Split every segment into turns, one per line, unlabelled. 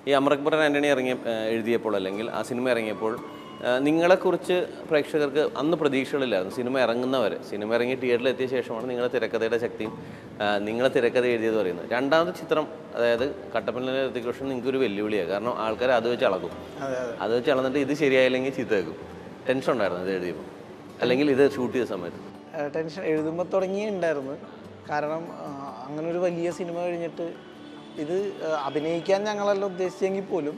ഈ അമറക്ബർ ആൻ്റണി എഴുതിയപ്പോൾ അല്ലെങ്കിൽ ആ സിനിമ ഇറങ്ങിയപ്പോൾ നിങ്ങളെക്കുറിച്ച് പ്രേക്ഷകർക്ക് അന്ന് പ്രതീക്ഷകളില്ലായിരുന്നു. സിനിമ ഇറങ്ങി തിയേറ്ററിൽ എത്തിയ ശേഷമാണ് നിങ്ങളുടെ തിരക്കഥയുടെ ശക്തിയും നിങ്ങളെ തിരക്കഥ എഴുതിയത് പറയുന്നത്. രണ്ടാമത്തെ ചിത്രം, അതായത് കട്ടപ്പനയിലെ ഋതികൃഷ്ണൻ നിങ്ങൾക്കൊരു വെല്ലുവിളിയാണ്. കാരണം ആൾക്കാർ അത് വെച്ച് അളക്കും. അത് വെച്ച് അളന്നിട്ട് ഇത് ശരിയായില്ലെങ്കിൽ ചീത്ത വെക്കും. ടെൻഷൻ ഉണ്ടായിരുന്നു ഇത് എഴുതിയപ്പോൾ, അല്ലെങ്കിൽ ഇത് ഷൂട്ട് ചെയ്ത സമയത്ത്?
ടെൻഷൻ എഴുതുമ്പോൾ തുടങ്ങിയിട്ടുണ്ടായിരുന്നു. കാരണം അങ്ങനെ ഒരു വലിയ സിനിമ കഴിഞ്ഞിട്ട് ഇത് അഭിനയിക്കാൻ ഞങ്ങളെല്ലാം ഉദ്ദേശിച്ചെങ്കിൽ പോലും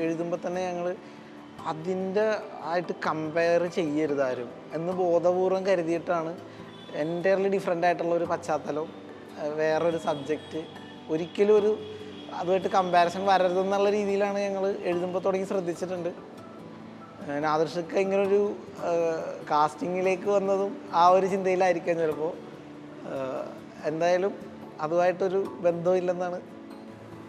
എഴുതുമ്പോൾ തന്നെ ഞങ്ങൾ അതിൻ്റെ ആയിട്ട് കമ്പയർ ചെയ്യരുതാരും എന്ന് ബോധപൂർവം കരുതിയിട്ടാണ്. എൻ്റയർലി ഡിഫറെൻ്റ് ആയിട്ടുള്ള ഒരു പശ്ചാത്തലം, വേറൊരു സബ്ജക്റ്റ്, ഒരിക്കലും അതുമായിട്ട് കമ്പാരിസൺ വരരുതെന്നുള്ള രീതിയിലാണ് ഞങ്ങൾ എഴുതുമ്പോൾ തുടങ്ങി ശ്രദ്ധിച്ചിട്ടുണ്ട്. നാദിർഷക്ക് ഇങ്ങനൊരു കാസ്റ്റിങ്ങിലേക്ക് വന്നതും ആ ഒരു ചിന്തയിലായിരിക്കാം ചിലപ്പോൾ. എന്തായാലും അതുമായിട്ടൊരു ബന്ധമില്ലെന്നാണ്.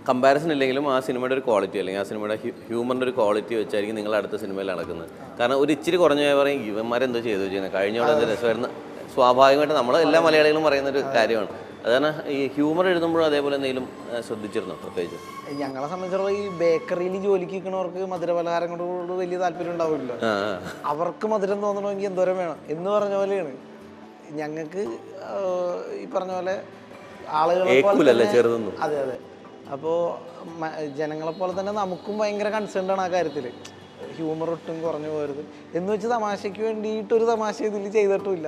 കമ്പാരിസൺ ഇല്ലെങ്കിലും ആ സിനിമയുടെ ഒരു ക്വാളിറ്റി, അല്ലെങ്കിൽ ആ സിനിമയുടെ ഹ്യൂമറിൻ്റെ ഒരു ക്വാളിറ്റി വെച്ചായിരിക്കും നിങ്ങൾ അടുത്ത സിനിമയിൽ നടക്കുന്നത്. കാരണം ഒരു ഇച്ചിരി കുറഞ്ഞ പറയും ഇവന്മാരെന്തോ ചെയ്യുന്നത് കഴിഞ്ഞ അവിടെ രസമായിരുന്നു. സ്വാഭാവികമായിട്ട് നമ്മൾ എല്ലാ മലയാളികളും പറയുന്നൊരു കാര്യമാണ്. അതാണ് ഈ ഹ്യൂമർ എഴുതുമ്പോഴും അതേപോലെ എന്തെങ്കിലും ശ്രദ്ധിച്ചിരുന്നോ പ്രത്യേകിച്ച്?
ഞങ്ങളെ സംബന്ധിച്ചിടത്തോളം ഈ ബേക്കറിയിൽ ജോലിക്ക് നിൽക്കുന്നവർക്ക് മധുരപലഹാരങ്ങളോട് വലിയ താല്പര്യം ഉണ്ടാവില്ല. അവർക്ക് മധുരം തോന്നണമെങ്കിൽ എന്തോരം വേണം എന്ന് പറഞ്ഞ പോലെയാണ് ഞങ്ങൾക്ക് ഈ പറഞ്ഞ പോലെ ആളുകളെ പോലെ. അതെ അതെ. അപ്പോൾ ജനങ്ങളെപ്പോലെ തന്നെ നമുക്കും ഭയങ്കര കൺസേൺഡാണ് ആ കാര്യത്തിൽ. ഹ്യൂമർ ഒട്ടും കുറഞ്ഞു പോകരുത് എന്ന് വെച്ച് തമാശയ്ക്ക് വേണ്ടിയിട്ടൊരു തമാശ ഇതിൽ ചെയ്തിട്ടുമില്ല.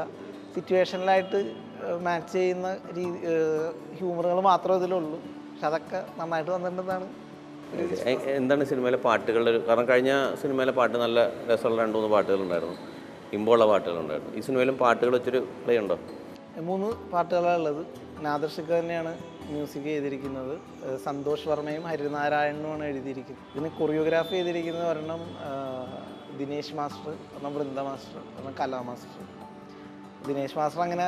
സിറ്റുവേഷനിലായിട്ട് മാച്ച് ചെയ്യുന്ന ഹ്യൂമറുകൾ മാത്രമേ ഇതിലുള്ളൂ. പക്ഷെ അതൊക്കെ നന്നായിട്ട് വന്നിട്ടുണ്ടെന്നാണ്.
എന്താണ് സിനിമയിലെ പാട്ടുകളുടെ കാരണം കഴിഞ്ഞ സിനിമയിലെ പാട്ട് നല്ല രസമുള്ള 2-3 പാട്ടുകളുണ്ടായിരുന്നു, ഇമ്പുള്ള പാട്ടുകളുണ്ടായിരുന്നു. ഈ സിനിമയിലും പാട്ടുകൾ വെച്ചൊരു പ്ലേ ഉണ്ടോ?
3 പാട്ടുകളാണ് ഉള്ളത്. നാദിർഷക്ക് തന്നെയാണ് മ്യൂസിക് ചെയ്തിരിക്കുന്നത്. സന്തോഷ് വർമ്മയും ഹരിനാരായണനുമാണ് എഴുതിയിരിക്കുന്നത്. ഇതിന് കൊറിയോഗ്രാഫി ചെയ്തിരിക്കുന്നത് ഒരെണ്ണം ദിനേശ് മാസ്റ്റർ, ഒരെണ്ണം വൃന്ദ മാസ്റ്റർ, ഒരെണ്ണം കലാ മാസ്റ്റർ. ദിനേശ് മാസ്റ്റർ അങ്ങനെ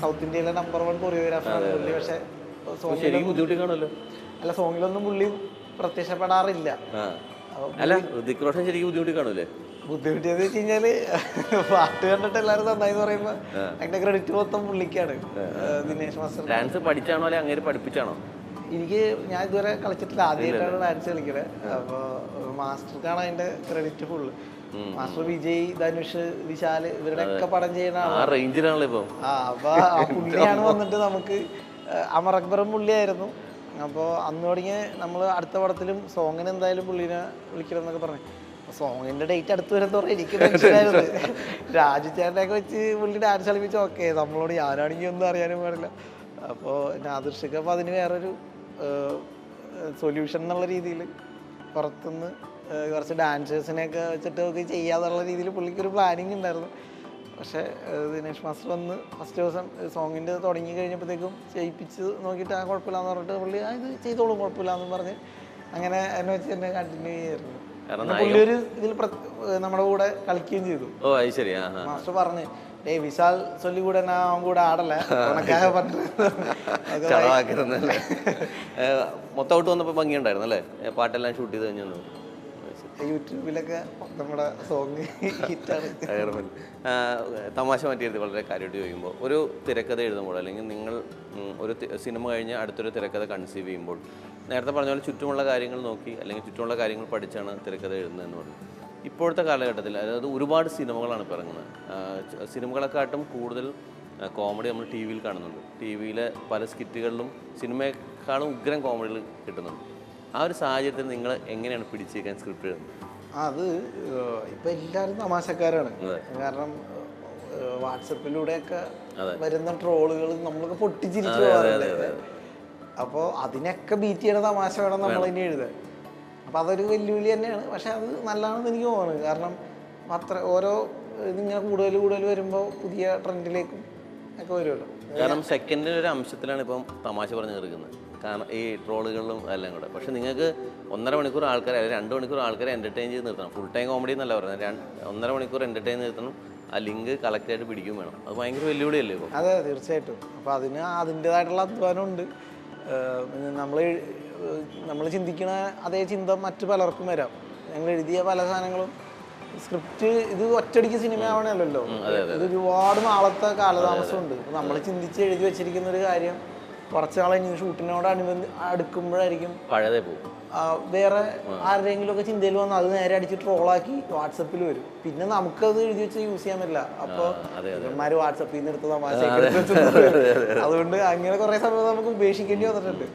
സൗത്ത് ഇന്ത്യയിലെ നമ്പർ 1 കൊറിയോഗ്രാഫറാണ് പുള്ളി. പക്ഷേ സോങ്ങിലൊന്നും പുള്ളി പ്രത്യക്ഷപ്പെടാറില്ല. ബുദ്ധിമുട്ടിയെന്ന് വെച്ച് കഴിഞ്ഞാല് പാട്ട് കണ്ടിട്ട് എല്ലാവരും നന്നായി പറയുമ്പോ അതിന്റെ ക്രെഡിറ്റ് മൊത്തം പുള്ളിക്കാണ്. ദിനേശ് മാസ്റ്റർ
ഡാൻസ് പഠിച്ചാണോ അല്ലെ അങ്ങനെ പഠിപ്പിച്ചാണോ?
ഞാൻ ഇതുവരെ കളിച്ചിട്ടില്ല, ആദ്യമായിട്ടാണ് ഡാൻസ് കളിക്കുന്നത്. അപ്പോൾ മാസ്റ്റർക്കാണ് അതിന്റെ credit full. Master Vijay, Dhanush, Vishal ഇവരുടെ ഒക്കെ പടം ചെയ്യുന്ന
റേഞ്ചിലാണല്ലോ.
അപ്പൊ ആ പുള്ളിയാണ് വന്നിട്ട് നമുക്ക് അമറക്ബറും പുള്ളിയായിരുന്നു. അപ്പോൾ അന്ന് തുടങ്ങി നമ്മൾ അടുത്ത പടത്തിലും സോങ്ങിന് എന്തായാലും പുള്ളിനെ വിളിക്കണം എന്നൊക്കെ പറഞ്ഞു. സോങ്ങിന്റെ ഡേറ്റ് അടുത്ത് വരുന്നതോടെ എനിക്ക് ടെൻഷനായിരുന്നു. രാജുചേട്ടനെയൊക്കെ വെച്ച് പുള്ളി ഡാൻസ് കളിപ്പിച്ച് ഓക്കെ, നമ്മളോട് ഞാനാണെങ്കിൽ ഒന്നും അറിയാനും പാടില്ല. അപ്പോൾ നാദിർഷക്ക് അപ്പോൾ അതിന് വേറൊരു സൊല്യൂഷൻ എന്നുള്ള രീതിയിൽ പുറത്തുനിന്ന് കുറച്ച് ഡാൻസേഴ്സിനെയൊക്കെ വെച്ചിട്ട് ഒക്കെ ചെയ്യാന്നുള്ള രീതിയിൽ പുള്ളിക്കൊരു പ്ലാനിങ് ഉണ്ടായിരുന്നു. പക്ഷേ ദിനേശ് മാസ്റ്റർ വന്ന് ഫസ്റ്റ് ദിവസം സോങ്ങിൻ്റെ തുടങ്ങി കഴിഞ്ഞപ്പോഴത്തേക്കും ചെയ്യിപ്പിച്ച് നോക്കിയിട്ട് ആ കുഴപ്പമില്ലാന്ന് പറഞ്ഞിട്ട് പുള്ളി ഇത് ചെയ്തോളും കുഴപ്പമില്ലാന്ന് പറഞ്ഞ് അങ്ങനെ എന്നെ വെച്ച് തന്നെ കണ്ടിന്യൂ ചെയ്യായിരുന്നു. പുള്ളി ഒരു ഇതിൽ നമ്മുടെ കൂടെ കളിക്കുകയും ചെയ്തു. മാസ്റ്റർ പറഞ്ഞ് വിശാൽ ചൊല്ലി കൂടെ അവൻ കൂടെ ആടല്ലേ
മൊത്തമായിട്ട് വന്നപ്പോൾ ഭംഗിയുണ്ടായിരുന്നു അല്ലേ? പാട്ടെല്ലാം ഷൂട്ട് ചെയ്ത് കഴിഞ്ഞു.
യൂട്യൂബിലൊക്കെ നമ്മുടെ സോങ് ഹിറ്റാണ്.
തമാശ മാറ്റിയെടുത്ത് വളരെ കാര്യമായിട്ട് ചോദിക്കുമ്പോൾ, ഒരു തിരക്കഥ എഴുതുമ്പോൾ അല്ലെങ്കിൽ നിങ്ങൾ ഒരു സിനിമ കഴിഞ്ഞ് അടുത്തൊരു തിരക്കഥ കൺസീവ് ചെയ്യുമ്പോൾ നേരത്തെ പറഞ്ഞ പോലെ ചുറ്റുമുള്ള കാര്യങ്ങൾ നോക്കി അല്ലെങ്കിൽ ചുറ്റുമുള്ള കാര്യങ്ങൾ പഠിച്ചാണ് തിരക്കഥ എഴുതുന്നതെന്ന് പറഞ്ഞു. ഇപ്പോഴത്തെ കാലഘട്ടത്തിൽ അതായത് ഒരുപാട് സിനിമകളാണ് ഇപ്പോൾ ഇറങ്ങുന്നത്. സിനിമകളെക്കാട്ടും കൂടുതൽ കോമഡി നമ്മൾ ടി വിയിൽ കാണുന്നുണ്ട്. ടി വിയിലെ പല സ്കിറ്റുകളിലും സിനിമയെക്കാളും ഉഗ്രം കോമഡികൾ കിട്ടുന്നുണ്ട്. ആ ഒരു സാഹചര്യത്തിൽ നിങ്ങൾ എങ്ങനെയാണ് പിടിച്ചേക്കാൻ സ്ക്രിപ്റ്റ് എഴുതുന്നത്?
അത് ഇപ്പം എല്ലാവരും തമാശക്കാരാണ്. കാരണം വാട്സപ്പിലൂടെയൊക്കെ വരുന്ന ട്രോളുകൾ നമ്മളൊക്കെ പൊട്ടിച്ചിരിച്ചു പോകാറുണ്ട്. അപ്പോൾ അതിനൊക്കെ ബീറ്റ് ചെയ്യണ തമാശ വേണം നമ്മൾ ഇനി എഴുതാൻ. അപ്പോൾ അതൊരു വെല്ലുവിളി തന്നെയാണ്. പക്ഷെ അത് നല്ലതാണെന്ന് എനിക്ക് തോന്നുന്നു. കാരണം ഓരോ ഇതിങ്ങനെ കൂടുതൽ വരുമ്പോൾ പുതിയ ട്രെൻഡിലേക്കും ഒക്കെ വരുമല്ലോ.
കാരണം സെക്കൻഡിൻ്റെ ഒരു അംശത്തിലാണ് ഇപ്പം തമാശ പറഞ്ഞു തീർക്കുന്നത്. കാരണം ഈ ട്രോളുകളിലും എല്ലാം കൂടെ. പക്ഷെ നിങ്ങൾക്ക് 1.5 മണിക്കൂർ ആൾക്കാരെ അല്ലെങ്കിൽ 2 മണിക്കൂർ ആൾക്കാരെ എൻ്റർടൈൻ ചെയ്ത് നിർത്തണം. ഫുൾ ടൈം കോമഡി എന്നല്ല പറയുന്നത്. 1.5 മണിക്കൂർ എൻ്റർടൈൻ നിർത്തണം. ആ ലിങ്ക് കളക്റ്റായിട്ട് പിടിക്കും വേണം. അത് ഭയങ്കര വെല്ലുവിളിയല്ലേ ഇപ്പോൾ?
അതെ, തീർച്ചയായിട്ടും. അപ്പോൾ അതിന് അതിൻ്റേതായിട്ടുള്ള അധ്വാനമുണ്ട്. നമ്മൾ ചിന്തിക്കുന്ന അതേ ചിന്ത മറ്റു പലർക്കും വരാം. ഞങ്ങൾ എഴുതിയ പല സാധനങ്ങളും സ്ക്രിപ്റ്റ് ഇത് ഒറ്റയടിക്ക് സിനിമ ആവണമല്ലോ. ഇത് ഒരുപാട് നാളത്തെ കാലതാമസമുണ്ട്. നമ്മൾ ചിന്തിച്ച് എഴുതി വെച്ചിരിക്കുന്ന ഒരു കാര്യം കുറച്ച് നാൾ കഴിഞ്ഞ് ഷൂട്ടിനോട് അടുക്കുമ്പോഴായിരിക്കും
പഴയതേ പോകും.
വേറെ ആരുടെയെങ്കിലും ഒക്കെ ചിന്തയിൽ വന്ന് അത് നേരെ അടിച്ച് ട്രോളാക്കി വാട്സപ്പിൽ വരും. പിന്നെ നമുക്കത് എഴുതി വെച്ച് യൂസ് ചെയ്യാൻ പറ്റില്ല. അപ്പോൾ ഇവന്മാര് വാട്സപ്പിൽ നിന്ന് എടുത്ത തമാശ അതുകൊണ്ട് അങ്ങനെ കുറെ സമയം നമുക്ക് ഉപേക്ഷിക്കേണ്ടി വന്നിട്ടുണ്ട്.